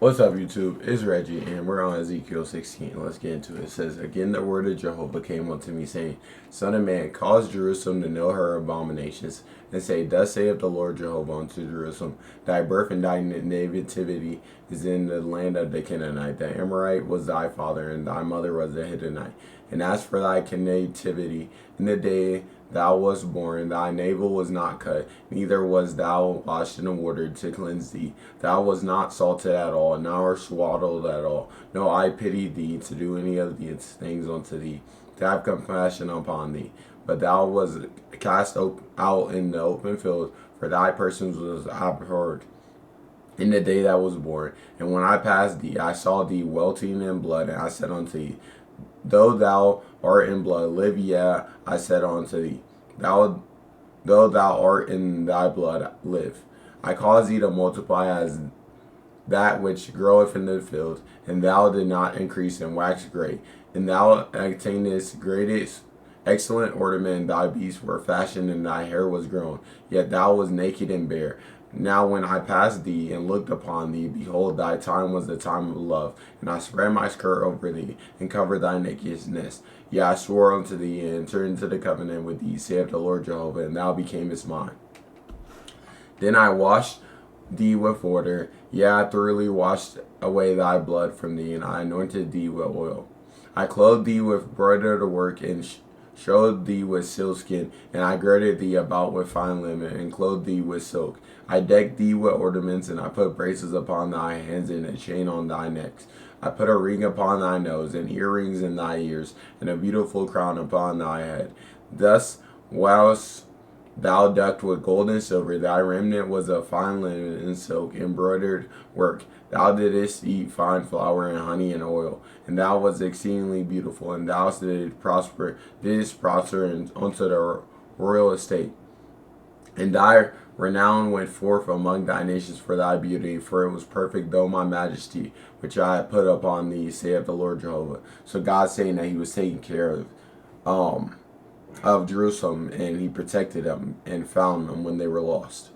What's up, YouTube? It's Reggie, and we're on Ezekiel 16. Let's get into it. It says, "Again the word of Jehovah came unto me, saying, Son of man, cause Jerusalem to know her abominations, and say, Thus saith the Lord Jehovah unto Jerusalem, Thy birth and thy nativity is in the land of the Canaanite. The Amorite was thy father, and thy mother was the Hittite. And as for thy nativity, in the day thou wast born, thy navel was not cut, neither was thou washed in water to cleanse thee. Thou was not salted at all, nor swaddled at all. No, I pitied thee to do any of these things unto thee, to have compassion upon thee. But thou was cast out in the open field, for thy person was abhorred in the day that was born. And when I passed thee, I saw thee weltering in blood, and I said unto thee, Though thou art in blood, live yet, I said unto thee. Though thou art in thy blood, live. I cause thee to multiply as that which groweth in the field, and thou did not increase and wax great. And thou attainest greatest excellent ornament, and thy beasts were fashioned, and thy hair was grown. Yet thou was naked and bare. Now when I passed thee and looked upon thee, behold, thy time was the time of love. And I spread my skirt over thee, and covered thy nakedness. Yea, I swore unto thee, and entered into the covenant with thee, saith the Lord Jehovah, and thou becamest mine. Then I washed thee with water, yea, I thoroughly washed away thy blood from thee, and I anointed thee with oil. I clothed thee with broidered work, and showed thee with sealskin, and I girded thee about with fine linen, and clothed thee with silk. I decked thee with ornaments, and I put braces upon thy hands, and a chain on thy necks. I put a ring upon thy nose, and earrings in thy ears, and a beautiful crown upon thy head. Thus wast thou decked with gold and silver. Thy raiment was of fine linen and silk, embroidered work. Thou didst eat fine flour and honey and oil, and thou wast exceedingly beautiful, and thou didst prosper unto the royal estate. And thy renown went forth among thy nations for thy beauty, for it was perfect, though my majesty, which I had put upon thee, saith the Lord Jehovah." So God's saying that he was taking care of Jerusalem, and he protected them and found them when they were lost.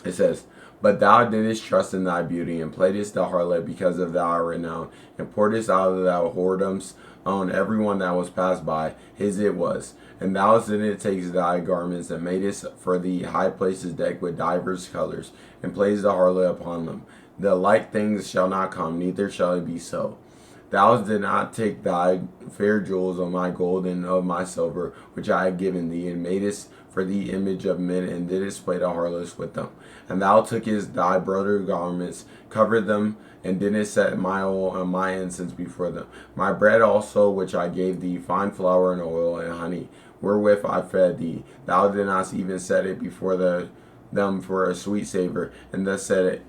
It says, "But thou didst trust in thy beauty, and playedst the harlot because of thy renown, and pouredst out of thy whoredoms on everyone that was passed by, his it was. And thou didst take thy garments, and madest for thee high places decked with divers colors, and playedst the harlot upon them. The like things shall not come, neither shall it be so. Thou didst not take thy fair jewels of my gold and of my silver, which I had given thee, and madest for thee image of men, and didst play the harlots with them. And thou tookest thy broidered garments, covered them, and didst set my oil and my incense before them. My bread also, which I gave thee, fine flour and oil and honey, wherewith I fed thee, thou didst not even set it before them for a sweet savor. And thus it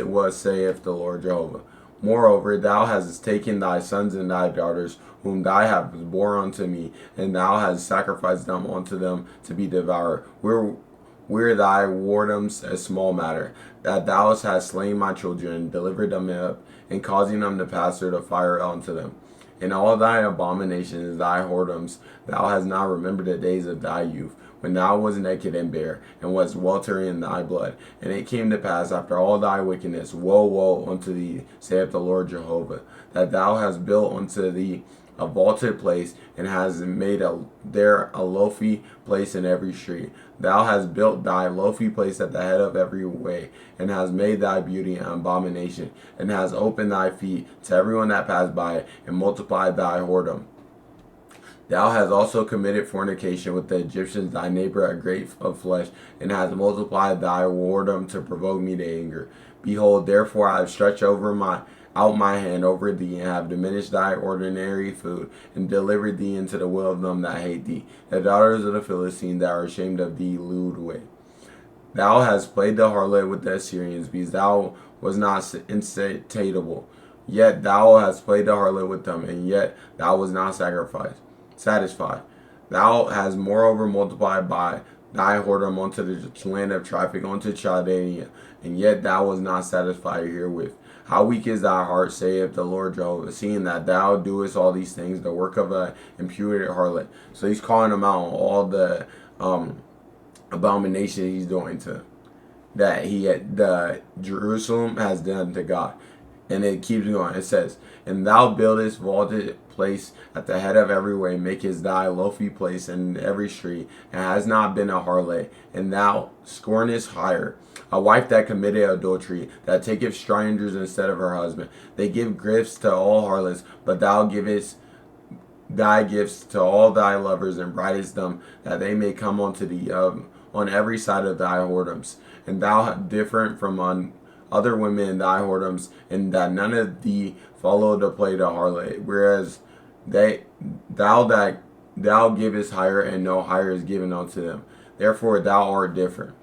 was, saith the Lord Jehovah. Moreover, thou hast taken thy sons and thy daughters, whom thou hast borne unto me, and thou hast sacrificed them unto them to be devoured. Where thy whoredoms a small matter, that thou hast slain my children, and delivered them up, and causing them to pass through the fire unto them. In all thy abominations, thy whoredoms, thou hast not remembered the days of thy youth, when thou wast naked and bare, and wast weltering in thy blood. And it came to pass after all thy wickedness, woe, woe unto thee, saith the Lord Jehovah, that thou hast built unto thee a vaulted place, and hast made there a lofty place in every street. Thou hast built thy lofty place at the head of every way, and hast made thy beauty an abomination, and hast opened thy feet to everyone that passed by, and multiplied thy whoredom. Thou hast also committed fornication with the Egyptians, thy neighbor, a great of flesh, and hast multiplied thy whoredom to provoke me to anger. Behold, therefore I have stretched out my hand over thee, and have diminished thy ordinary food, and delivered thee into the will of them that hate thee, the daughters of the Philistines that are ashamed of thee lewd way. Thou hast played the harlot with the Assyrians, because thou was not insatiable. Yet thou hast played the harlot with them, and yet thou was not satisfied. Thou hast moreover multiplied by thy whoredom unto the land of traffic, unto Chaldea, and yet thou was not satisfied herewith. How weak is thy heart, saith the Lord Jehovah, seeing that thou doest all these things, the work of an impudent harlot. So he's calling them out on all the abomination he's doing to that the Jerusalem has done to God. And it keeps going. It says, and thou buildest vaulted place at the head of every way, makest thy lofty place in every street, and has not been a harlot, and thou scornest hire. A wife that committed adultery, that taketh strangers instead of her husband. They give gifts to all harlots, but thou givest thy gifts to all thy lovers, and brightest them, that they may come unto thee on every side of thy whoredoms. And thou different from other women in thy whoredoms, and that none of thee follow to play the harlot, whereas thou givest hire, and no hire is given unto them. Therefore thou art different.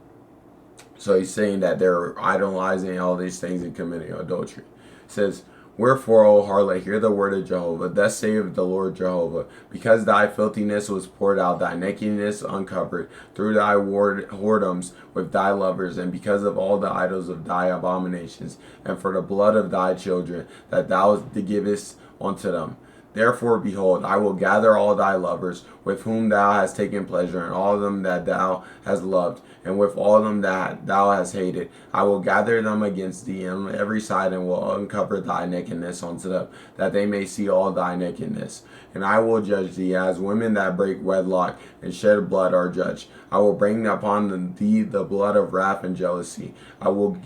So he's saying that they're idolizing all these things and committing adultery. It says, wherefore, O harlot, hear the word of Jehovah. Thus saith the Lord Jehovah, because thy filthiness was poured out, thy nakedness uncovered, through thy whoredoms with thy lovers, and because of all the idols of thy abominations, and for the blood of thy children, that thou givest unto them. Therefore, behold, I will gather all thy lovers, with whom thou hast taken pleasure, and all of them that thou hast loved, and with all them that thou hast hated. I will gather them against thee on every side, and will uncover thy nakedness unto them, that they may see all thy nakedness. And I will judge thee, as women that break wedlock and shed blood are judged. I will bring upon thee the blood of wrath and jealousy. I will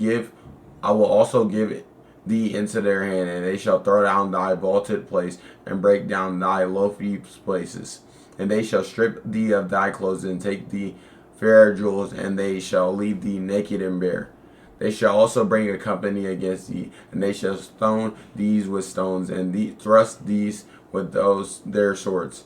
also give thee into their hand, and they shall throw down thy vaulted place, and break down thy lofty places. And they shall strip thee of thy clothes, and take thee fair jewels, and they shall leave thee naked and bare. They shall also bring a company against thee, and they shall stone these with stones, and thrust these with their swords.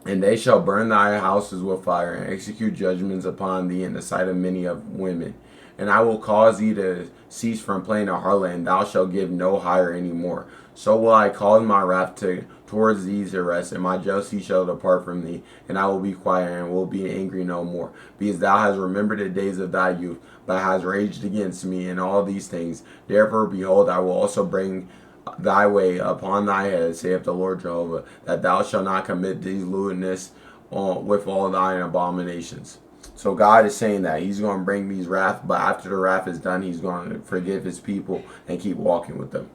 And they shall burn thy houses with fire, and execute judgments upon thee in the sight of many of women. And I will cause thee to cease from playing a harlot, and thou shalt give no hire any more. So will I cause my wrath towards thee to rest, and my jealousy shall depart from thee, and I will be quiet, and will be angry no more. Because thou hast remembered the days of thy youth, but hast raged against me in all these things. Therefore, behold, I will also bring thy way upon thy head, saith the Lord Jehovah, that thou shalt not commit these lewdness with all thine abominations. So God is saying that he's going to bring these wrath, but after the wrath is done, he's going to forgive his people and keep walking with them.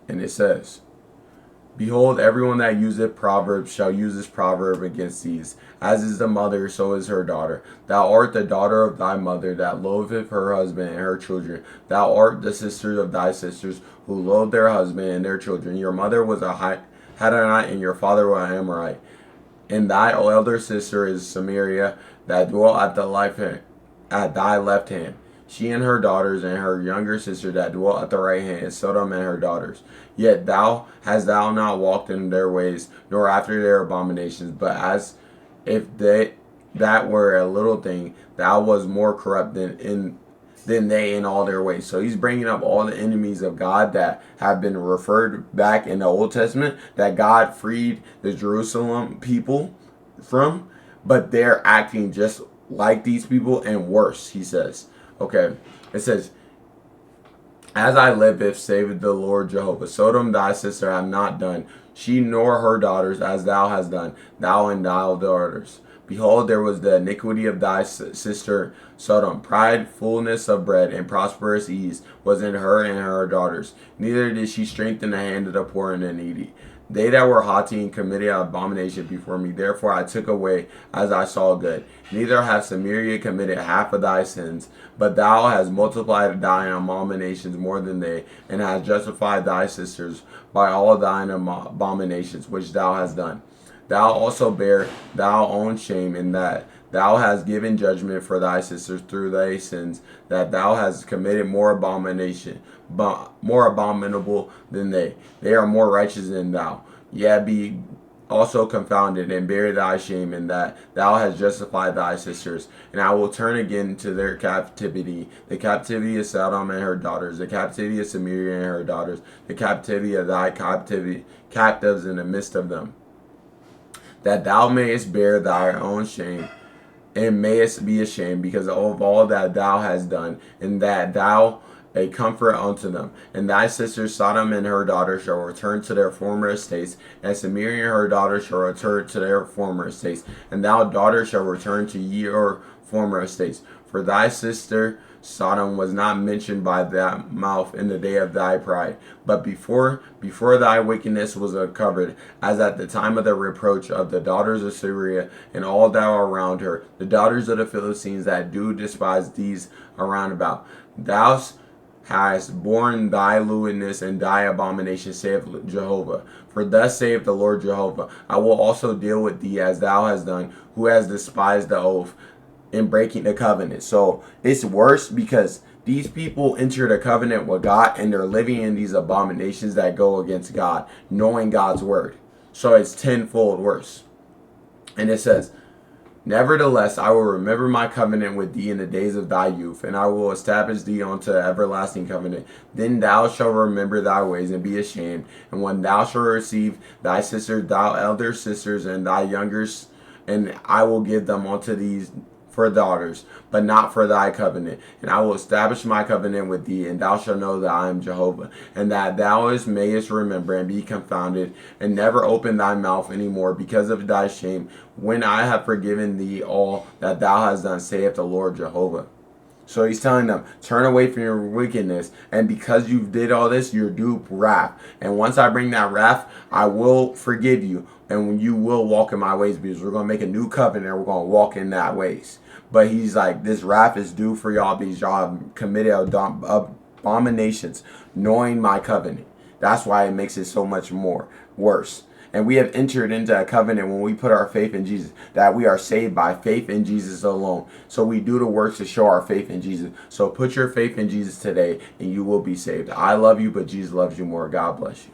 And it says, behold, everyone that useth proverbs shall use this proverb against these. As is the mother, so is her daughter. Thou art the daughter of thy mother, that loatheth her husband and her children. Thou art the sister of thy sisters, who loathe their husband and their children. Your mother was a Hittite, and your father was an Amorite. And thy elder sister is Samaria, that dwelt at thy left hand. She and her daughters, and her younger sister that dwelt at the right hand, is Sodom and her daughters. Yet hast thou not walked in their ways, nor after their abominations, but as if that were a little thing, thou was more corrupt than they in all their ways. So he's bringing up all the enemies of God that have been referred back in the Old Testament, that God freed the Jerusalem people from, but they're acting just like these people and worse, he says. Okay, it says, as I liveth, saith the Lord Jehovah, Sodom thy sister have not done, she nor her daughters, as thou hast done, thou and thy daughters. Behold, there was the iniquity of thy sister Sodom. Pride, fullness of bread, and prosperous ease was in her and her daughters. Neither did she strengthen the hand of the poor and the needy. They that were haughty and committed abomination before me, therefore I took away as I saw good. Neither hath Samaria committed half of thy sins, but thou hast multiplied thine abominations more than they, and hast justified thy sisters by all thine abominations which thou hast done. Thou also bear thou own shame in that thou hast given judgment for thy sisters through thy sins, that thou hast committed more abominable than they. They are more righteous than thou. Yet be also confounded, and bear thy shame in that thou hast justified thy sisters. And I will turn again to their captivity, the captivity of Sodom and her daughters, the captivity of Samaria and her daughters, the captivity of thy captives in the midst of them, that thou mayest bear thy own shame, and mayest be ashamed because of all that thou hast done, and that thou a comfort unto them. And thy sister Sodom and her daughters shall return to their former estates, and Samaria and her daughters shall return to their former estates, and thou daughter shall return to your former estates. For thy sister Sodom was not mentioned by thy mouth in the day of thy pride, but before thy wickedness was uncovered, as at the time of the reproach of the daughters of Syria, and all that are around her, the daughters of the Philistines that do despise these around about. Thou hast borne thy lewdness and thy abomination, saith Jehovah. For thus saith the Lord Jehovah, I will also deal with thee as thou hast done, who has despised the oath in breaking the covenant. So it's worse because these people entered a covenant with God and they're living in these abominations that go against God, knowing God's word. So it's tenfold worse. And it says, nevertheless, I will remember my covenant with thee in the days of thy youth, and I will establish thee unto everlasting covenant. Then thou shalt remember thy ways and be ashamed. And when thou shalt receive thy sisters, thy elder sisters, and thy younger, and I will give them unto these for daughters, but not for thy covenant. And I will establish my covenant with thee, and thou shalt know that I am Jehovah, and that thou mayest remember and be confounded, and never open thy mouth any more because of thy shame, when I have forgiven thee all that thou hast done, saith the Lord Jehovah. So he's telling them, turn away from your wickedness, and because you did all this, you're due wrath. And once I bring that wrath, I will forgive you, and you will walk in my ways, because we're going to make a new covenant, and we're going to walk in that ways. But he's like, this wrath is due for y'all because y'all committed abominations, knowing my covenant. That's why it makes it so much more worse. And we have entered into a covenant when we put our faith in Jesus, that we are saved by faith in Jesus alone. So we do the works to show our faith in Jesus. So put your faith in Jesus today and you will be saved. I love you, but Jesus loves you more. God bless you.